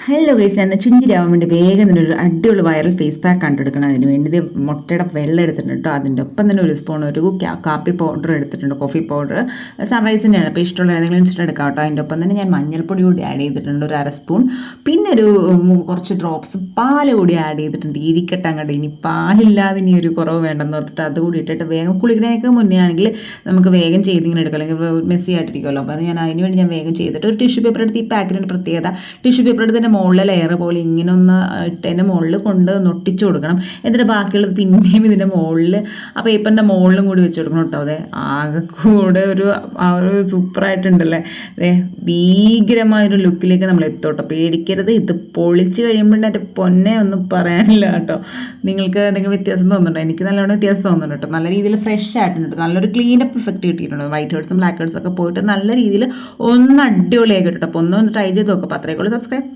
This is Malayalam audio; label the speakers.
Speaker 1: ഹലോ ഗൈസ്, ഞാൻ ചുഞ്ചിരാവാൻ വേണ്ടി വേഗം തന്നെ ഒരു അടിപൊളി വൈറൽ ഫേസ് പാക്ക് കണ്ടെടുക്കണം. അതിന് വേണ്ടി ഇത് മുട്ടയുടെ വെള്ളം എടുത്തിട്ടുണ്ട് കേട്ടോ. അതിൻ്റെ ഒപ്പം തന്നെ ഒരു സ്പൂൺ ഒരു കാപ്പി പൗഡർ എടുത്തിട്ടുണ്ട്, കോഫി പൗഡർ. സൺറൈസിൻ്റെയാണ്, അപ്പോൾ ഇഷ്ടമുള്ള ഏതെങ്കിലും ഇൻസ്റ്റൻ്റ് എടുക്കാം കേട്ടോ. അതിൻ്റെ ഒപ്പം തന്നെ ഞാൻ മഞ്ഞൾപ്പൊടി കൂടി ആഡ് ചെയ്തിട്ടുണ്ട്, ഒരു 1/2 സ്പൂൺ. പിന്നെ ഒരു കുറച്ച് ഡ്രോപ്സ് പാല് കൂടി ആഡ് ചെയ്തിട്ടുണ്ട്. ഇരിക്കട്ടെ അങ്ങോട്ട്, ഇനി പാലില്ലാതെ ഇനി ഒരു കുറവ് വേണ്ടെന്ന് ഓർത്തിട്ട് അതുകൂടി ഇട്ടിട്ട് വേഗം കുളിക്കണേക്ക് മുന്നേ ആണെങ്കിൽ നമുക്ക് വേഗം ചെയ്തിങ്ങനെ എടുക്കാം, അല്ലെങ്കിൽ മെസ്സി ആയിട്ടിരിക്കുമല്ലോ. അപ്പോൾ അത് അതിന് വേണ്ടി ഞാൻ വേഗം ചെയ്തിട്ട് ഒരു ടിഷ്യൂ പേപ്പർ എടുത്ത്, ഈ പാക്കിൻ്റെ പ്രത്യേകത ടിഷ്യൂ പേപ്പർ എടുത്ത് മുകളിലെ ലെയർ പോലെ ഇങ്ങനെ ഒന്ന് ഇട്ടതിൻ്റെ മുകളിൽ കൊണ്ട് ഒട്ടിച്ചു കൊടുക്കണം. എന്നിട്ട് ബാക്കിയുള്ളത് പിന്നെയും ഇതിൻ്റെ മുകളിൽ ആ പേപ്പറിൻ്റെ മുകളിലും കൂടി വെച്ച് കൊടുക്കണം കേട്ടോ. അതെ, ആകെ കൂടെ ഒരു സൂപ്പറായിട്ടുണ്ടല്ലേ. അതെ, ഭീകരമായൊരു ലുക്കിലേക്ക് നമ്മൾ എത്തോട്ടോ. പേടിക്കരുത്, ഇത് പൊളിച്ച് കഴിയുമ്പോൾ എൻ്റെ പൊന്നെ ഒന്നും പറയാനില്ല കേട്ടോ. നിങ്ങൾക്ക് എന്തെങ്കിലും വ്യത്യാസം തോന്നുന്നുണ്ടോ? എനിക്ക് നല്ലോണം വ്യത്യാസം തോന്നുന്നുണ്ട് കേട്ടോ. നല്ല രീതിയിൽ ഫ്രഷ് ആയിട്ടുണ്ട്, നല്ലൊരു ക്ലീനപ്പ് ഇഫക്റ്റ് കിട്ടിയിട്ടുണ്ട്. വൈറ്റ് ഹെഡ്സും ബ്ലാക്ക് ഹെഡ്സും ഒക്കെ പോയിട്ട് നല്ല രീതിയിൽ ഒന്ന് അടിപൊളിയായി കിട്ടും. അപ്പോൾ ഒന്ന് ട്രൈ ചെയ്ത് നോക്കാം. അപ്പോൾ അത്രയൊക്കെ സബ്സ്ക്രൈബ്.